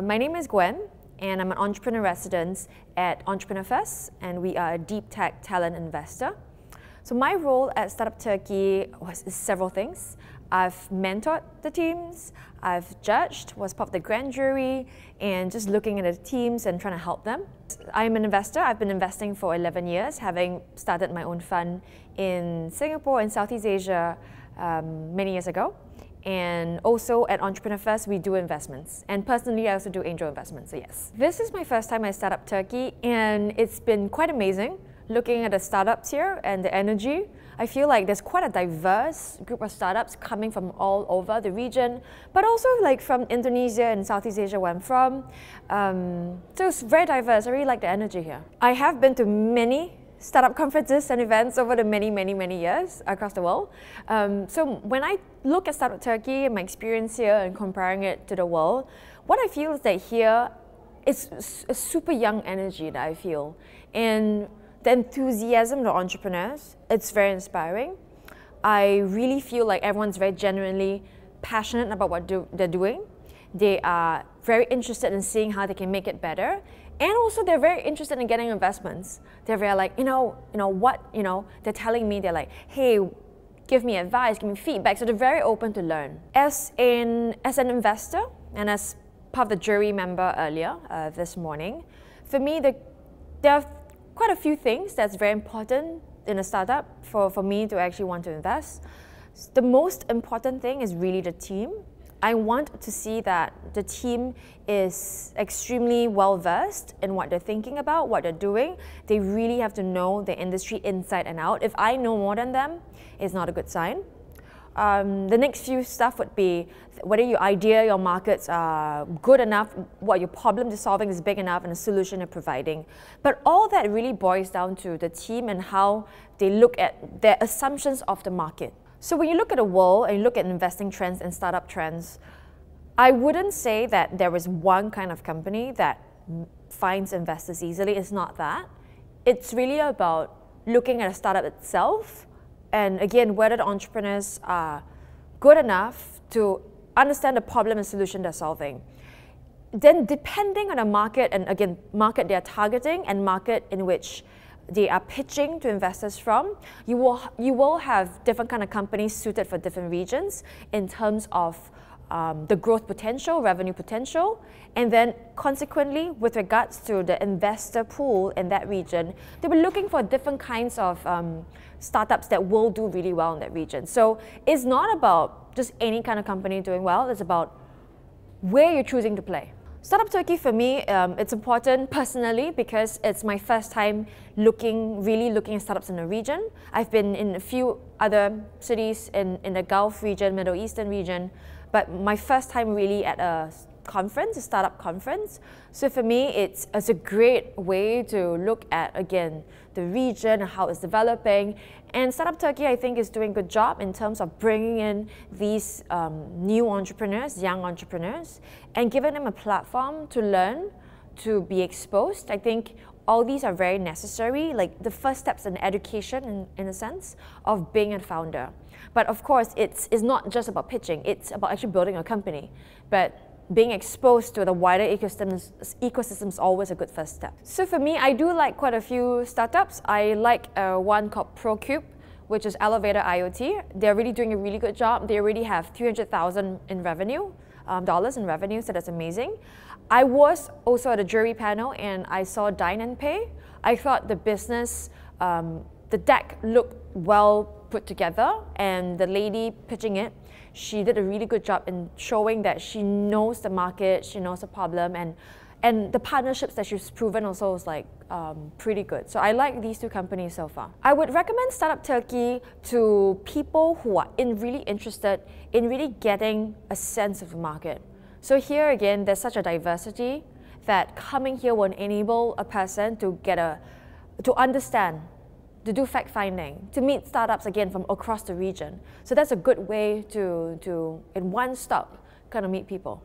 My name is Gwen, and I'm an entrepreneur resident at Entrepreneur Fest, and we are a deep tech talent investor. So my role at Startup Turkey is several things. I've mentored the teams, I've judged, was part of the grand jury, and just looking at the teams and trying to help them. I'm an investor. I've been investing for 11 years, having started my own fund in Singapore and Southeast Asia many years ago. And also at Entrepreneur Fest, we do investments. And personally, I also do angel investments, so yes. This is my first time at Startup Turkey, and it's been quite amazing looking at the startups here and the energy. I feel like there's quite a diverse group of startups coming from all over the region, but also like from Indonesia and Southeast Asia where I'm from. So it's very diverse. I really like the energy here. I have been to many startup conferences and events over the many years across the world. So when I look at Startup Turkey and my experience here and comparing it to the world, what I feel is that here it's a super young energy that I feel. And the enthusiasm of the entrepreneurs, it's very inspiring. I really feel like everyone's very genuinely passionate about what they're doing. They are very interested in seeing how they can make it better. And also they're very interested in getting investments. They're very like, they're telling me, they're like, hey, give me advice, give me feedback. So they're very open to learn. As an investor and as part of the jury member earlier this morning, for me, there are quite a few things that's very important in a startup for me to actually want to invest. The most important thing is really the team. I want to see that the team is extremely well-versed in what they're thinking about, what they're doing. They really have to know the industry inside and out. If I know more than them, it's not a good sign. The next few stuff would be whether your idea, your markets are good enough, what your problem you're solving is big enough, and the solution you're providing. But all that really boils down to the team and how they look at their assumptions of the market. So when you look at the world and you look at investing trends and startup trends, I wouldn't say that there is one kind of company that finds investors easily. It's not that. It's really about looking at a startup itself and again, whether the entrepreneurs are good enough to understand the problem and solution they're solving. Then depending on the market, and again, market they're targeting and market in which they are pitching to investors from, you will have different kind of companies suited for different regions in terms of the growth potential, revenue potential, and then consequently with regards to the investor pool in that region, they were looking for different kinds of startups that will do really well in that region. So it's not about just any kind of company doing well, it's about where you're choosing to play. Startup Turkey for me, it's important personally because it's my first time really looking at startups in the region. I've been in a few other cities in the Gulf region, Middle Eastern region, but my first time really at a conference, a startup conference. So for me, it's a great way to look at, again, the region and how it's developing. And Startup Turkey, I think, is doing a good job in terms of bringing in these new entrepreneurs, young entrepreneurs, and giving them a platform to learn, to be exposed. I think all these are very necessary, like the first steps in education, in a sense, of being a founder. But of course, it's not just about pitching, it's about actually building a company. But being exposed to the wider ecosystem is always a good first step. So for me, I do like quite a few startups. I like one called ProCube, which is Elevator IoT. They're really doing a really good job. They already have 300,000 in revenue, dollars in revenue, so that's amazing. I was also at a jury panel and I saw Dine and Pay. I thought the business, the deck looked well put together, and the lady pitching it, she did a really good job in showing that she knows the market, she knows the problem, and the partnerships that she's proven also is like pretty good. So I like these two companies so far. I would recommend Startup Turkey to people who are really interested in really getting a sense of the market. So here again, there's such a diversity that coming here will enable a person to understand, to do fact-finding, to meet startups again from across the region. So that's a good way to in one stop, kind of meet people.